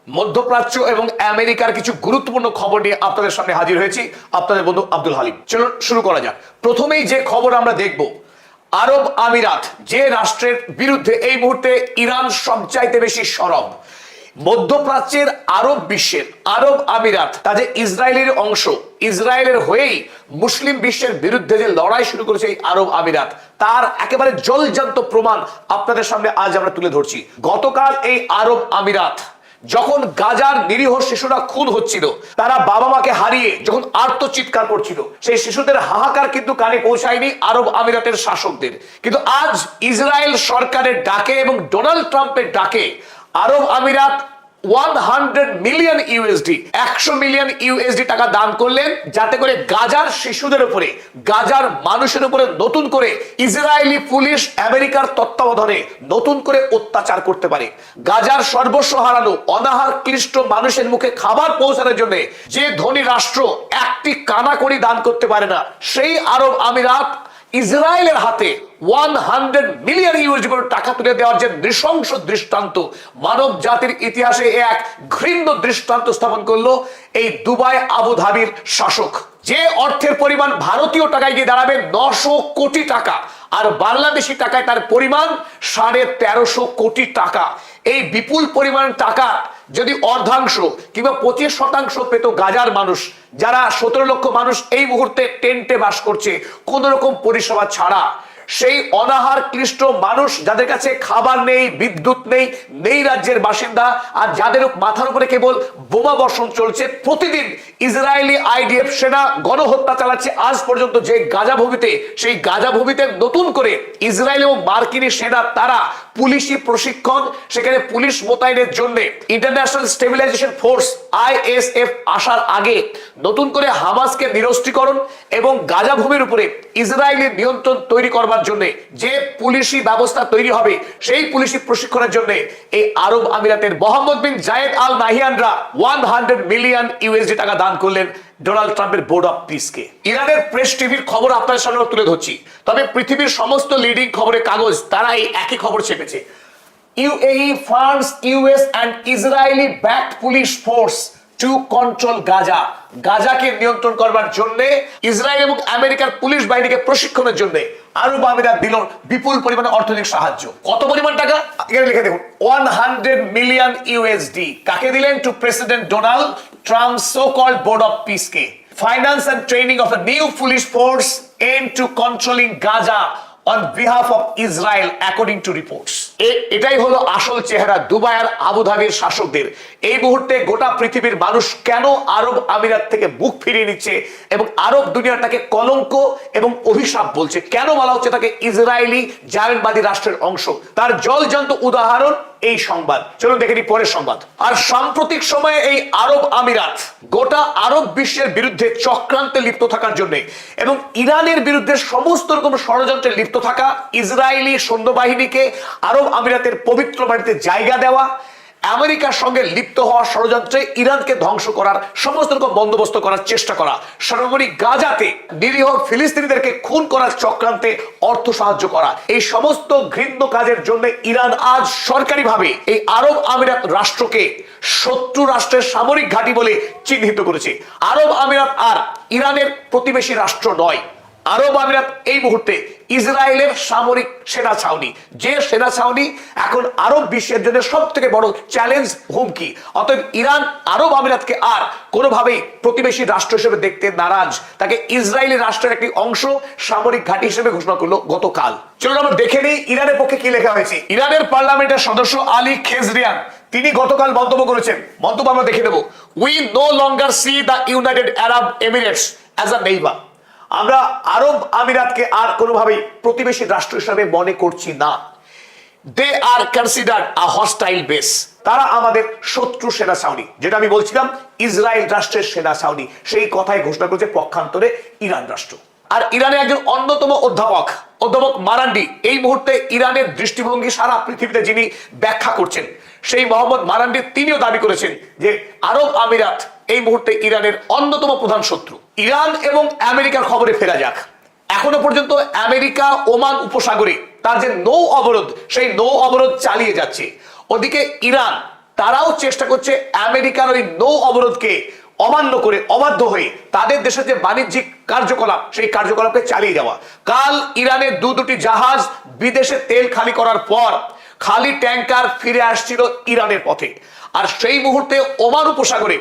মধ্যপ্রাচ্য এবং আমেরিকার কিছু গুরুত্বপূর্ণ খবর নিয়ে আপনাদের সামনে হাজির হয়েছি। আপনাদের বন্ধু আব্দুল হালিম। চলুন শুরু করা যাক। প্রথমেই যে খবর আমরা দেখব, আরব আমিরাত যে রাষ্ট্রের বিরুদ্ধে এই মুহূর্তে ইরান সবচাইতে বেশি সরব। মধ্যপ্রাচ্যের আরব বিশ্বের আরব আমিরাত তা যে ইসরায়েলের অংশ, ইসরায়েলের হয়েই মুসলিম বিশ্বের বিরুদ্ধে যে লড়াই শুরু করেছে এই আরব আমিরাত, তার একেবারে জলজান্ত প্রমাণ আপনাদের সামনে আজ আমরা তুলে ধরছি। গতকাল এই আরব আমিরাত যখন গাজার নিরীহ শিশুরা খুন হচ্ছিল, তারা বাবা মাকে হারিয়ে যখন আর্তচিৎকার করছিল, সেই শিশুদের হাহাকার কিন্তু কানে পৌঁছায়নি আরব আমিরাতের শাসকদের। কিন্তু আজ ইসরায়েল সরকারের ডাকে এবং ডোনাল্ড ট্রাম্পের ডাকে আরব আমিরাত 100 মিলিয়ন ইউএসডি 100 মিলিয়ন ইউএসডি টাকা দান করলেন, যাতে করে গাজার শিশুদের উপরে, গাজার মানুষের উপরে নতুন করে ইসরায়েলি পুলিশ আমেরিকার তত্ত্বাবধানে নতুন করে অত্যাচার করতে পারে। গাজার সর্বস্ব হারানো অনাহার ক্লিষ্ট মানুষের মুখে খাবার পৌঁছানোর জন্য যে ধনী রাষ্ট্র একটি কানাকড়ি দান করতে পারে না, সেই আরব আমিরাত ইসরায়েলের হাতে 100 মিলিয়ন ইউএসডি করে টাকা তুলে দেওয়ার যে নৃশংস দৃষ্টান্ত, মানব জাতির ইতিহাসে এক ঘৃণ্য দৃষ্টান্ত স্থাপন করলো এই দুবাই আবুধাবির শাসক। যে অর্থের পরিমাণ ভারতীয় টাকায় গিয়ে দাঁড়াবে 900 কোটি টাকা, আর বাংলাদেশি টাকায় তার পরিমাণ 1350 কোটি টাকা। এই বিপুল পরিমাণ টাকা যদি অর্ধাংশ কিংবা 25% পেত গাজার মানুষ, যারা 17 লক্ষ মানুষ এই মুহূর্তে টেন্টে বাস করছে কোন রকম পরিষেবা ছাড়া, সেই অনাহার ক্লিষ্ট মানুষ যাদের কাছে খাবার নেই, বিদ্যুৎ নেই, নেই রাজ্যের বাসিন্দা, আর যাদের মাথার উপরে কেবল বোমা বর্ষণ চলছে, প্রতিদিন ইসরায়েলি আইডিএফ সেনা গণহত্যা চালাচ্ছে আজ পর্যন্ত যে গাজা ভূমিতে, সেই গাজা ভূমিতে নতুন করে ইসরায়েল এবং মার্কিনী সেনা তারা পুলিশি প্রশিক্ষণ, সেখানে পুলিশ মোতায়েনের জন্য ইন্টারন্যাশনাল স্টেবিলাইজেশন ফোর্স ISF আসার আগে নতুন করে হামাসকে নিরস্ত্রীকরণ এবং গাজা ভূমির উপরে ইসরায়েলের নিয়ন্ত্রণ তৈরি করবার জন্য যে পুলিশি ব্যবস্থা তৈরি হবে, সেই পুলিশি প্রশিক্ষণের জন্য এই আরব আমিরাতের মোহাম্মদ বিন জায়েদ আল নাহিয়ানরা 100 মিলিয়ন ইউএসডি টাকা দান করলেন ডোনাল্ড ট্রাম্পের বোর্ড অফ পিসকে। ইরানের প্রেস টিভির খবর আপনাদের সামনে তুলে ধরছি, তবে পৃথিবীর সমস্ত লিডিং খবরের কাগজ তারা এই একই খবর ছেপেছে। UAE funds US and Israeli backed police force to control Gaza. গাজাকে নিয়ন্ত্রণ করবার জন্য ইসরায়েল এবং আমেরিকার পুলিশ বাহিনীকে প্রশিক্ষণের জন্য আরব আমিরাত দিল বিপুল পরিমাণে অর্থনৈতিক সাহায্য। কত পরিমাণ টাকা এখানে লিখে দেখুন, 100 মিলিয়ন ইউএসডি। কাকে দিলেন? To president Donald Trump so called board of পিসকে। Finance and training of a new police force aim to controlling Gaza on behalf of Israel according to reports. এটাই হলো আসল চেহারা দুবাই আর আবুধাবির শাসকদের। এই মুহূর্তে গোটা পৃথিবীর মানুষ কেন আরব আমিরাত থেকে মুখ ফিরিয়ে নিচ্ছে এবং আরব দুনিয়া তাকে কলঙ্ক এবং অভিশাপ বলছে, কেন বলা হচ্ছে তাকে ইসরায়েলি জায়নবাদী রাষ্ট্রের অংশ, তার জলজান্ত উদাহরণ এই সংবাদ। চলুন দেখে নিই পরের সংবাদ। আর সাম্প্রতিক সময়ে এই আরব আমিরাত গোটা আরব বিশ্বের বিরুদ্ধে চক্রান্তে লিপ্ত থাকার জন্য এবং ইরানের বিরুদ্ধে সমস্ত রকম ষড়যন্ত্রে লিপ্ত থাকা ইসরায়েলি সৈন্যবাহিনীকে আরব আমিরাতের পবিত্র বাড়িতে জায়গা দেওয়া, আমেরিকার সঙ্গে লিপ্ত হওয়া ষড়যন্ত্রে ইরানকে ধ্বংস করার সমস্ত রকম বন্দোবস্ত করার চেষ্টা করা, সর্বোপরি গাজাতে নিরীহ ফিলিস্তিনিদেরকে খুন করার চক্রান্তে অর্থ সাহায্য করা, এই সমস্ত ঘৃণ্য কাজের জন্য ইরান আজ সরকারিভাবে এই আরব আমিরাত রাষ্ট্রকে শত্রু রাষ্ট্রের সামরিক ঘাঁটি বলে চিহ্নিত করেছে। আরব আমিরাত আর ইরানের প্রতিবেশী রাষ্ট্র নয়। আরব আমিরাত এই মুহূর্তে ইসরায়েলের সামরিক সেনা ছাউনি, যে সেনা ছাউনি এখন আরব বিশ্বের জন্য সব থেকে বড় চ্যালেঞ্জ, হুমকি। অতএব ইরান আরব আমিরাতকে আর কোনোভাবেই প্রতিবেশী রাষ্ট্র হিসেবে দেখতে নারাজ, তাকে ইসরায়েলি রাষ্ট্রের একটি অংশ, সামরিক ঘাঁটি হিসেবে ঘোষণা করলো গতকাল। চলুন আমরা দেখে নিই ইরানের পক্ষে কি লেখা হয়েছে। ইরানের পার্লামেন্টের সদস্য আলী খেজরিয়ান তিনি গতকাল মন্তব্য করেছেন, মন্তব্য আমরা দেখে নেব। We no longer see the United Arab Emirates as a neighbour. আমরা আরব আমিরাতকে আর কোনোভাবেই প্রতিবেশী রাষ্ট্র হিসেবে মনে করছি না। They are considered a hostile base. তারা আমাদের শত্রু সেনা ছাউনি, যেটা আমি বলছিলাম ইসরায়েল রাষ্ট্রের সেনা ছাউনি, সেই কথাই ঘোষণা করেছে পক্ষান্তরে ইরান রাষ্ট্র। আর ইরানের একজন অন্যতম অধ্যাপক মারান্ডি এই মুহূর্তে ইরানের দৃষ্টিভঙ্গি সারা পৃথিবীতে যিনি ব্যাখ্যা করছেন, সেই মোহাম্মদ মারান্ডি তিনিও দাবি করেছেন যে আরব আমিরাত এই মুহূর্তে ইরানের অন্যতম প্রধান শত্রু। ইরান এবং আমেরিকার খবরে ফেরা যাক। এখনো পর্যন্ত আমেরিকা ওমান উপসাগরে তার যে নৌ অবরোধ, সেই নৌ অবরোধ চালিয়ে যাচ্ছে। ওদিকে ইরান তারাও চেষ্টা করছে আমেরিকার ওই নৌ অবরোধকে অমান্য করে, অবাধ্য হয়ে তাদের দেশের যে বাণিজ্যিক কার্যকলাপ সেই কার্যকলাপকে চালিয়ে যাওয়া। কাল ইরানের দুটি জাহাজ বিদেশে তেল খালি করার পর খালি ট্যাঙ্কার ফিরে আসছিল ইরানের পথে, আর সেই মুহূর্তে ওমান উপসাগরে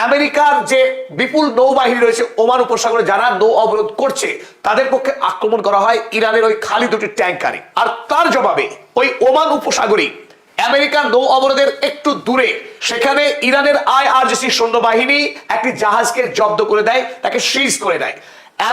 আমেরিকার যে বিপুল নৌবাহিনী রয়েছে ওমান উপসাগরে যারা নৌ অবরোধ করছে তাদের পক্ষে আক্রমণ করা হয় ইরানের ওই খালি দুটি ট্যাঙ্কারে। আর তার জবাবে ওই ওমান উপসাগরে আমেরিকার নৌ অবরোধের একটু দূরে সেখানে ইরানের IRGC সৈন্যবাহিনী একটি জাহাজকে জব্দ করে দেয়, তাকে সিজ করে দেয়।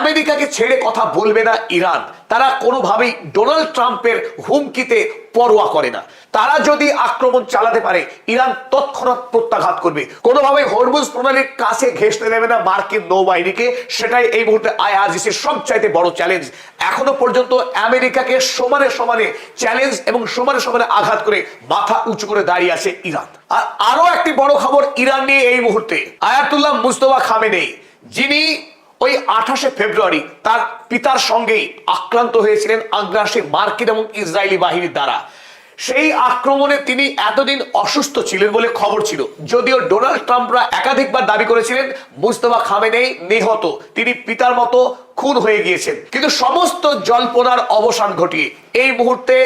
আমেরিকাকে ছেড়ে কথা বলবে না ইরান, তারা কোনোভাবেই ডোনাল্ড ট্রাম্পের হুমকিতে পরোয়া করে না। তারা যদি আক্রমণ চালাতে পারে ইরান তৎক্ষণাৎ প্রত্যাঘাত করবে, কোনোভাবে হরমুজ প্রণালীর কাছে ঘেঁষতে দেবে না মার্কিন নৌবাহিনীকে। সেটাই এই মুহূর্তে IRGCর সবচাইতে বড় চ্যালেঞ্জ। এখনো পর্যন্ত আমেরিকাকে সমানে সমানে চ্যালেঞ্জ এবং সমানে সমানে আঘাত করে মাথা উঁচু করে দাঁড়িয়ে আছে ইরান। আর আরো একটি বড় খবর ইরান নিয়ে এই মুহূর্তে, আয়াতুল্লাহ মুজতবা খামেনেই, যিনি ওই 28শে ফেব্রুয়ারি তার পিতার সঙ্গেই আক্রান্ত হয়েছিলেন আগ্রাসী মার্কিন এবং ইসরায়েলি বাহিনীর দ্বারা। সেই আক্রমণে তিনি এতদিন অসুস্থ ছিলেন বলে খবর ছিল, যদিও ডোনাল্ড ট্রাম্পরা একাধিকবার দাবি করেছিলেন মুজতবা খামেনেই নিহত, তিনি পিতার মতো খুন হয়ে গিয়েছেন। কিন্তু সমস্ত জল্পনার অবসান ঘটিয়ে এই মুহূর্তে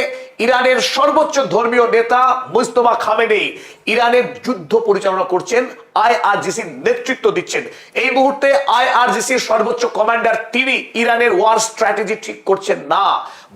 ইরানের সর্বোচ্চ ধর্মীয় নেতা মুজতবা খামেনেই ইরানের যুদ্ধ পরিচালনা করছেন, IRGCর নেতৃত্ব দিচ্ছেন। এই মুহূর্তে IRGCর সর্বোচ্চ কমান্ডার তিনি ইরানের ওয়ার স্ট্র্যাটেজি ঠিক করছেন না।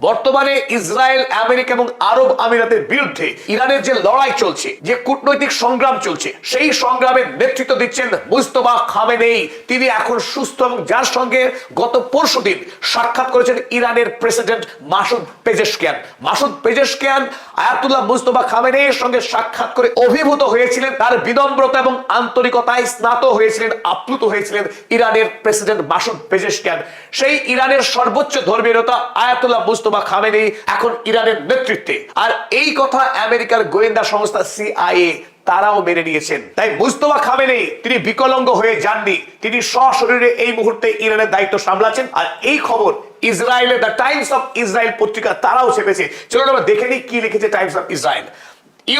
বর্তমানে ইসরায়েল, আমেরিকা এবং আরব আমিরাতের বিরুদ্ধে ইরানের যে লড়াই চলছে, যে কূটনৈতিক সংগ্রাম চলছে, সেই সংগ্রামের নেতৃত্ব দিচ্ছেন মুজতবা খামেনেই। তিনি এখন সুস্থ এবং যার সঙ্গে গত পরশুদিন সাক্ষাৎ করেছেন ইরানের president Masoud Pezeshkian. Masoud Pezeshkian আয়াতুল্লাহ মুজতবা খামেনেইর সঙ্গে সাক্ষাৎ করে অভিভূত হয়েছিলেন, তার বিনম্রতা এবং আন্তরিকতায় স্নাত হয়েছিলেন, আপ্লুত হয়েছিলেন ইরানের প্রেসিডেন্ট মাসুদ পেজেশকিয়ান। সেই ইরানের সর্বোচ্চ ধর্মীয় নেতা আয়াতুল্লাহ মুজতবা খামেনেই এখন ইরানের নেতৃত্বে। আর এই কথা আমেরিকার গোয়েন্দা সংস্থা CIA তারাও মেনে নিয়েছেন। তাই মুজতবা খামেনেই তিনি বিকলাঙ্গ হয়ে যাননি, তিনি সশরীরে এই মুহূর্তে ইরানের দায়িত্ব সামলাচ্ছেন। আর এই খবর ইসরায়েলের দ্য টাইমস অফ ইসরায়েল পত্রিকা তারাও ছেপেছে। চলুন আমরা দেখে নিই কি লিখেছে Times of Israel.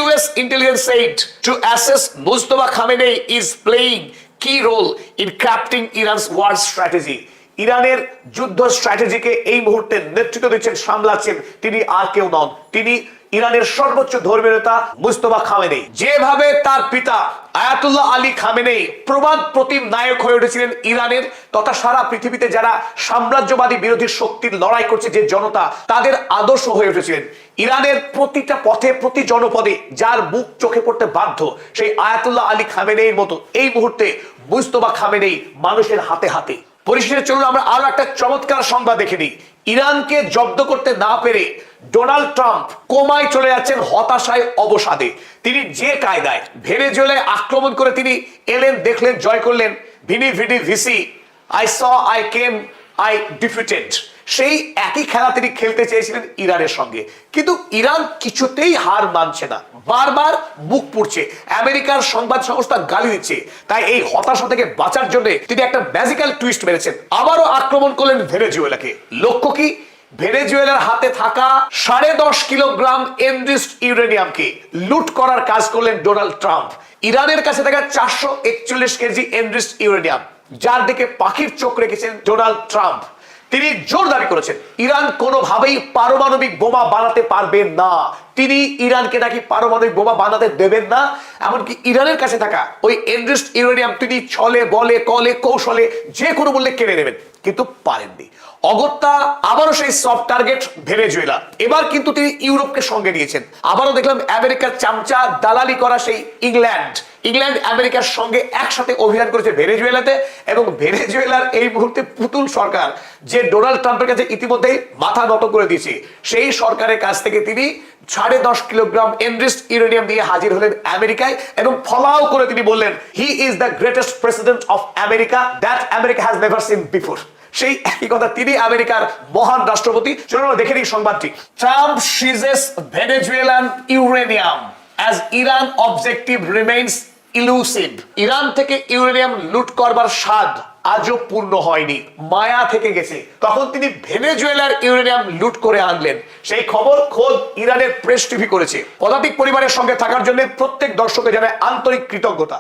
US intelligence said to assess Mustafa Khamenei is playing key role in crafting Iran's war strategy. ইরানের যুদ্ধ স্ট্র্যাটেজিকে এই মুহূর্তে নেতৃত্ব দিচ্ছেন, সামলাচ্ছেন তিনি আর কেউ নন, তিনি ইরানের সর্বোচ্চ ধর্মীয় নেতা মুজতবা খামেনেই। যেভাবে তার পিতা আয়াতুল্লাহ আলী খামেনেই প্রমাণ প্রতিম নায়ক হয়ে উঠেছিলেন ইরানের তথা সারা পৃথিবীতে যারা সাম্রাজ্যবাদী বিরোধী শক্তির লড়াই করছে যে জনতা, তাদের আদর্শ হয়ে উঠেছিলেন। ইরানের প্রতিটা পথে, প্রতি জনপদে যার মুখ চোখে পড়তে বাধ্য, সেই আয়াতুল্লাহ আলী খামেনেইর মতো এই মুহূর্তে মুজতবা খামেনেই মানুষের হাতে হাতে। পরিশেষে চলুন আমরা আরো একটা চমৎকার সংবাদ দেখে নিই। ইরানকে জব্দ করতে না পেরে ডোনাল্ড ট্রাম্প কোমায় চলে যাচ্ছেন, হতাশায়, অবসাদে। তিনি যে কায়দায় ভেনেজুয়েলায় আক্রমণ করে তিনি এলেন, দেখলেন, জয় করলেন, ভিনি ভিডি ভিসি, I saw I came I defeated, সেই একই খেলা তিনি খেলতে চেয়েছিলেন ইরানের সঙ্গে। কিন্তু ইরান কিছুতেই হার মানছে না, বারবার মুখ পুড়ছে, আমেরিকার সংবাদ সংস্থা গালি দিচ্ছে। তাই এই হতাশা থেকে বাঁচার জন্য তিনি একটা ম্যাজিক্যাল টুইস্ট মেরেছেন, আবারও আক্রমণ করলেন ভেনেজুয়েলাকে। লক্ষ্য কি? ভেনেজুয়েলার হাতে থাকা 10.5 কিলোগ্রাম এনরিচড ইউরেনিয়ামকে লুট করার কাজ করলেন ডোনাল্ড ট্রাম্প। ইরানের কাছে থাকা 441 কেজি এনরিচড ইউরেনিয়াম, যার দিকে পাখির চোখ রেখেছেন ডোনাল্ড ট্রাম্প, তিনি জোর দাবি করেছেন ইরান কোনোভাবেই পারমাণবিক বোমা বানাতে পারবে না। তিনি ইরানকে নাকি পারমাণবিক বোমা বানাতে দেবেন না, এমনকি ইরানের কাছে থাকা ওই এনরিচড ইউরেনিয়াম তিনি ছলে বলে কলে কৌশলে যে কোনো মূল্যে কেড়ে নেবেন, কিন্তু পারেননি। অগত্যা আবারও সেই সফট টার্গেট ভেনেজুয়েলা। এবার কিন্তু তিনি ইউরোপকে সঙ্গে নিয়েছেন। আবারও দেখলাম আমেরিকার চামচা দালালি করা সেই ইংল্যান্ড আমেরিকার সঙ্গে একসাথে অভিযান করেছে ভেনেজুয়েলাতে, এবং ভেনেজুয়েলার এই মুহূর্তে পুতুল সরকার, যে ডোনাল্ড ট্রাম্পের কাছে ইতিমধ্যেই মাথা নত করে দিয়েছে, সেই সরকারের কাছ থেকে তিনি 10.5 কিলোগ্রাম এনরিচড ইউরেনিয়াম দিয়ে হাজির হলেন আমেরিকায়, এবং ফলাও করে তিনি বললেন he is the greatest president of America that America has never seen before. সেই একই কথা, তিনি আমেরিকার মহান রাষ্ট্রপতি। চলুন দেখে নিই সংবাদটি। Trump seizes Venezuelan uranium as Iran objective remains elusive. Iran থেকে ইউরেনিয়াম লুট করবার স্বাদ আজও পূর্ণ হয়নি, মায়া থেকে গেছে। তখন তিনি ভেনেজুয়েলার ইউরেনিয়াম লুট করে আনলেন। সেই খবর খোদ ইরানের প্রেস টিভি করেছে। পদাতিক পরিবারের সঙ্গে থাকার জন্য প্রত্যেক দর্শকে জানায় আন্তরিক কৃতজ্ঞতা।